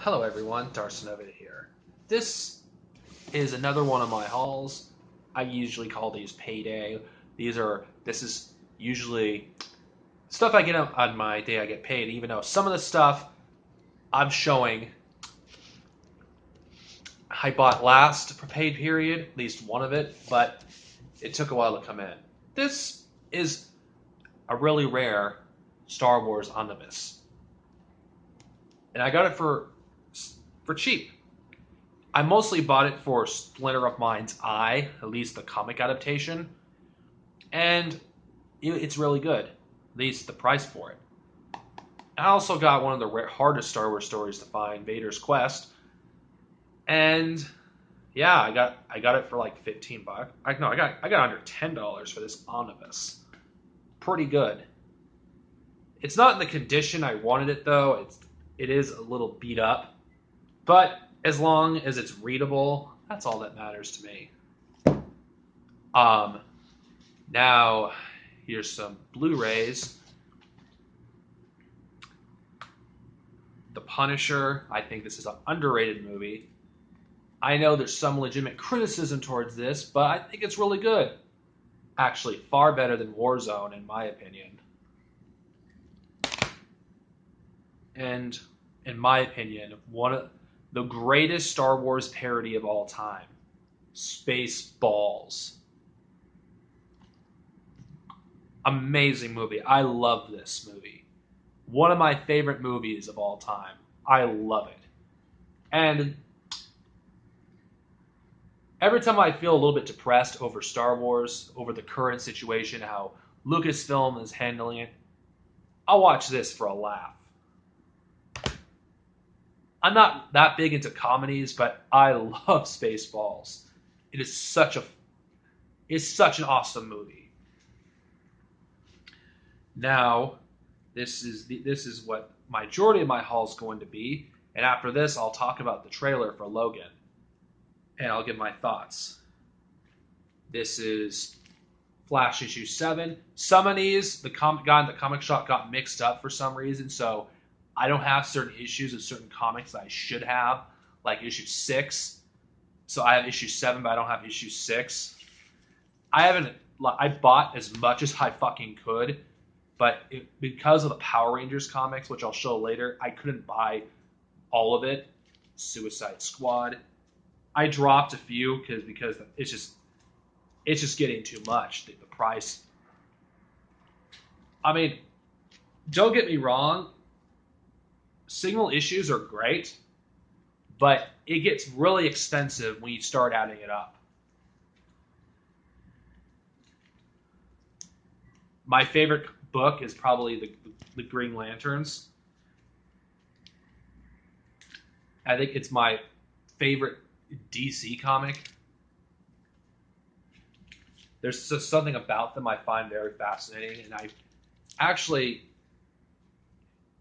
Hello everyone, Darcinova here. This is another one of my hauls. I usually call these payday. This is usually stuff I get on my day I get paid, even though some of the stuff I'm showing I bought last for paid period, at least one of it, but it took a while to come in. This is a really rare Star Wars omnibus. And I got it for cheap. I mostly bought it for Splinter of Mind's Eye, at least the comic adaptation, and it's really good, at least the price for it. I also got one of the hardest Star Wars stories to find, Vader's Quest, and yeah, I got it for like 15 bucks. I got under $10 for this omnibus. Pretty good. It's not in the condition I wanted it though. It is a little beat up, but as long as it's readable, that's all that matters to me. Um, Now here's some Blu-rays. The Punisher. I think this is an underrated movie. I know there's some legitimate criticism towards this, but I think it's really good. Actually, far better than Warzone, in my opinion. And in my opinion, one of the greatest Star Wars parody of all time, Spaceballs. Amazing movie. I love this movie. One of my favorite movies of all time. I love it. And every time I feel a little bit depressed over Star Wars, over the current situation, how Lucasfilm is handling it, I'll watch this for a laugh. I'm not that big into comedies, but I love Spaceballs. It is such an awesome movie. Now, this is what majority of my haul is going to be, and after this, I'll talk about the trailer for Logan, and I'll give my thoughts. This is Flash issue 7. Some of these, the guy in the comic shop got mixed up for some reason, so I don't have certain issues of certain comics that I should have, like issue 6. So I have issue 7, but I don't have issue 6. I bought as much as I fucking could, but because of the Power Rangers comics, which I'll show later, I couldn't buy all of it. Suicide Squad. I dropped a few because it's just getting too much. The price. I mean, don't get me wrong. Single issues are great, but it gets really expensive when you start adding it up. My favorite book is probably the Green Lanterns. I think it's my favorite DC comic. There's just something about them I find very fascinating, and I actually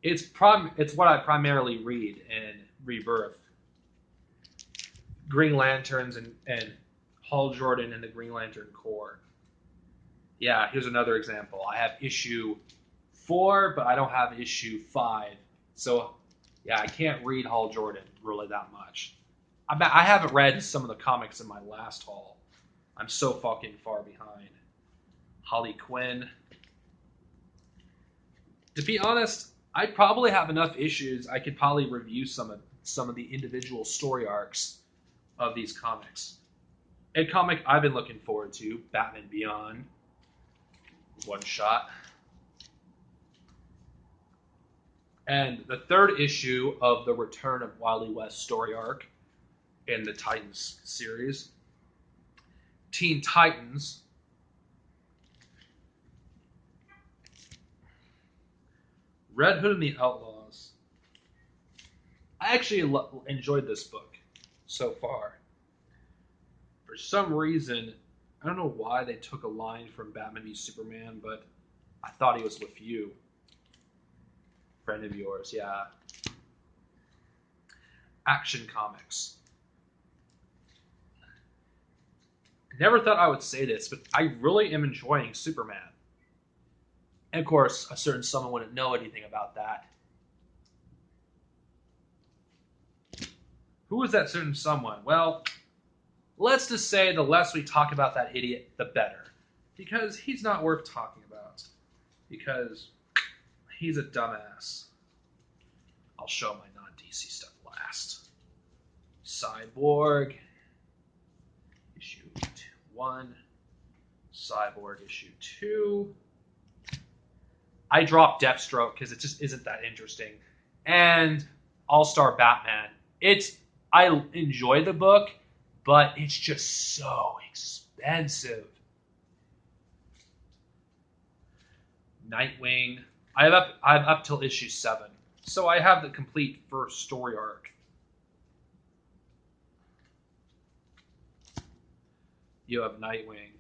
it's what I primarily read in Rebirth. Green Lanterns and Hal Jordan and the Green Lantern Corps. Yeah, here's another example. I have issue 4, but I don't have issue 5. So, yeah, I can't read Hal Jordan really that much. I haven't read some of the comics in my last haul. I'm so fucking far behind. Harley Quinn. To be honest, I probably have enough issues. I could probably review some of the individual story arcs of these comics. A comic I've been looking forward to, Batman Beyond. One shot. And the 3rd issue of the Return of Wily West story arc in the Titans series. Teen Titans. Red Hood and the Outlaws. I actually enjoyed this book so far. For some reason, I don't know why they took a line from Batman v Superman, but I thought he was with you. Friend of yours, yeah. Action Comics. Never thought I would say this, but I really am enjoying Superman. And of course, a certain someone wouldn't know anything about that. Who is that certain someone? Well, let's just say the less we talk about that idiot, the better. Because he's not worth talking about. Because he's a dumbass. I'll show my non-DC stuff last. Cyborg, issue 1. Cyborg, issue 2. I dropped Deathstroke because it just isn't that interesting. And All-Star Batman. I enjoy the book, but it's just so expensive. Nightwing. I have up till issue 7. So I have the complete first story arc. You have Nightwing.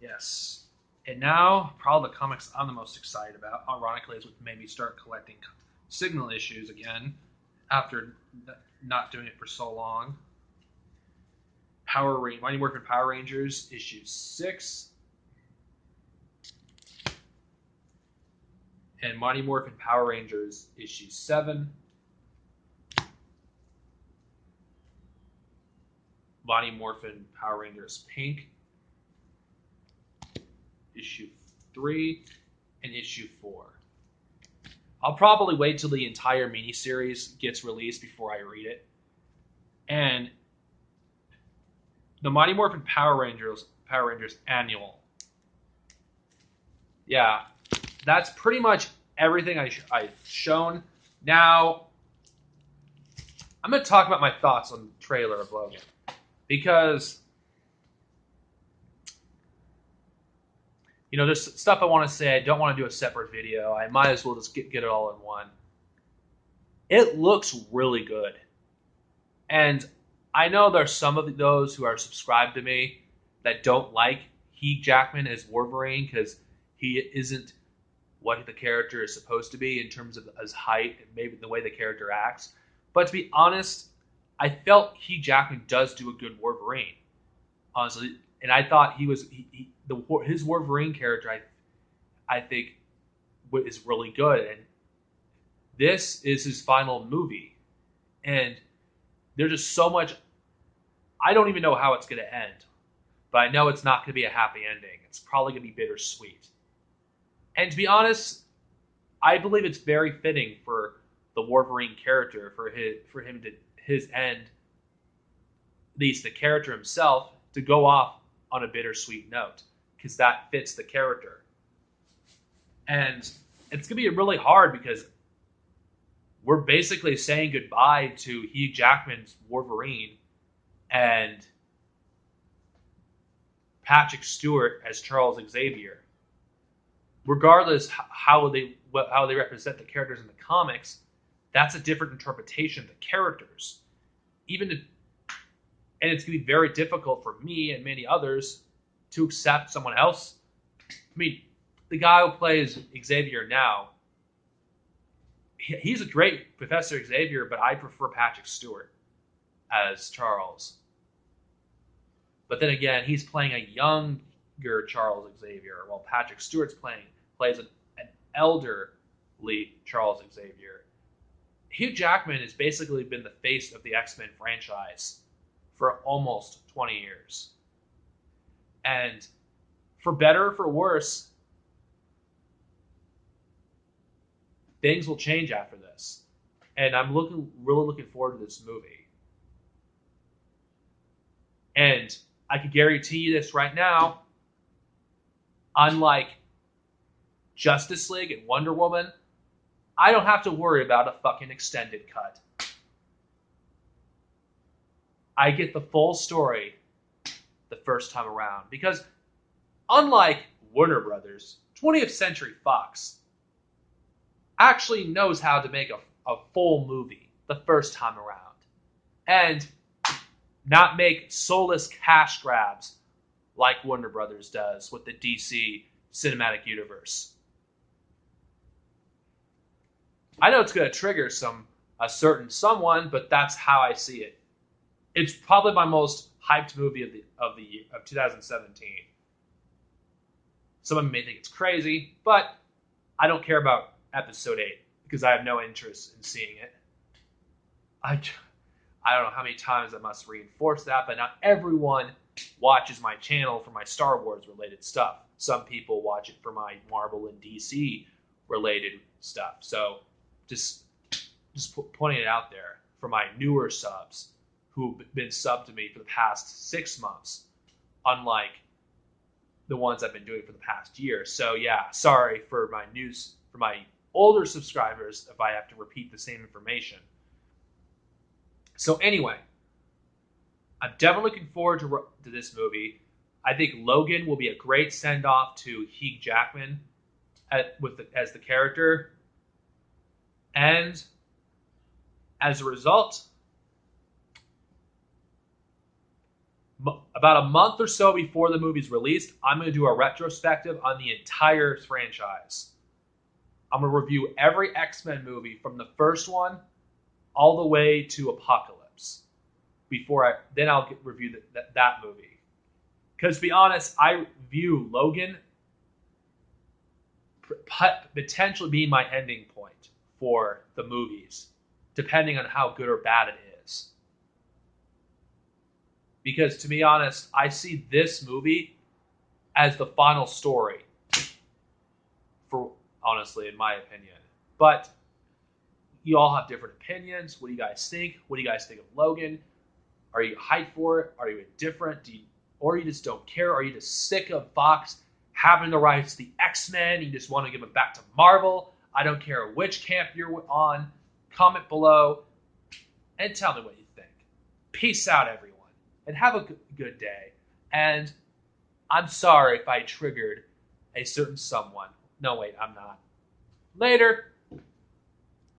Yes. And now, probably the comics I'm the most excited about, ironically, is what made me start collecting Signal issues again after not doing it for so long. Mighty Morphin Power Rangers, issue 6. And Mighty Morphin Power Rangers, issue 7. Mighty Morphin Power Rangers Pink, issue 3, and issue 4. I'll probably wait till the entire miniseries gets released before I read it. And the Mighty Morphin Power Rangers annual. Yeah, that's pretty much everything I've shown. Now, I'm going to talk about my thoughts on the trailer of Logan. Because, there's stuff I want to say. I don't want to do a separate video. I might as well just get it all in one. It looks really good. And I know there's some of those who are subscribed to me that don't like Hugh Jackman as Wolverine because he isn't what the character is supposed to be in terms of his height and maybe the way the character acts. But to be honest, I felt Hugh Jackman does do a good Wolverine, honestly, and I thought his Wolverine character I think is really good, and this is his final movie, and there's just so much. I don't even know how it's going to end, but I know it's not going to be a happy ending. It's probably going to be bittersweet, and to be honest, I believe it's very fitting for the Wolverine character for him to. His end, at least the character himself, to go off on a bittersweet note because that fits the character. And it's going to be really hard because we're basically saying goodbye to Hugh Jackman's Wolverine and Patrick Stewart as Charles Xavier. Regardless how they represent the characters in the comics, that's a different interpretation of the characters. And it's going to be very difficult for me and many others to accept someone else. I mean, the guy who plays Xavier now, he's a great Professor Xavier, but I prefer Patrick Stewart as Charles. But then again, he's playing a younger Charles Xavier, while Patrick Stewart's plays an elderly Charles Xavier. Hugh Jackman has basically been the face of the X-Men franchise for almost 20 years. And for better or for worse, things will change after this. And I'm really looking forward to this movie. And I can guarantee you this right now, unlike Justice League and Wonder Woman, I don't have to worry about a fucking extended cut. I get the full story the first time around. Because unlike Warner Brothers, 20th Century Fox actually knows how to make a full movie the first time around. And not make soulless cash grabs like Warner Brothers does with the DC cinematic universe. I know it's going to trigger a certain someone, but that's how I see it. It's probably my most hyped movie of 2017. Some of you may think it's crazy, but I don't care about episode 8 because I have no interest in seeing it. I don't know how many times I must reinforce that, but not everyone watches my channel for my Star Wars related stuff. Some people watch it for my Marvel and DC related stuff. So just pointing it out there for my newer subs who've been subbed to me for the past 6 months, unlike the ones I've been doing for the past year. So yeah, sorry for my older subscribers if I have to repeat the same information. So anyway, I'm definitely looking forward to this movie. I think Logan will be a great send-off to Hugh Jackman as the character. And as a result, about a month or so before the movie's released, I'm going to do a retrospective on the entire franchise. I'm going to review every X-Men movie from the first one all the way to Apocalypse. Then I'll review that movie. Because to be honest, I view Logan potentially being my ending point for the movies, depending on how good or bad it is. Because to be honest, I see this movie as the final story, honestly, in my opinion. But you all have different opinions. What do you guys think? What do you guys think of Logan? Are you hyped for it? Are you indifferent? Or you just don't care? Are you just sick of Fox having the rights to the X-Men? You just want to give them back to Marvel? I don't care which camp you're on. Comment below and tell me what you think. Peace out, everyone, and have a good day. And I'm sorry if I triggered a certain someone. No, wait, I'm not. Later.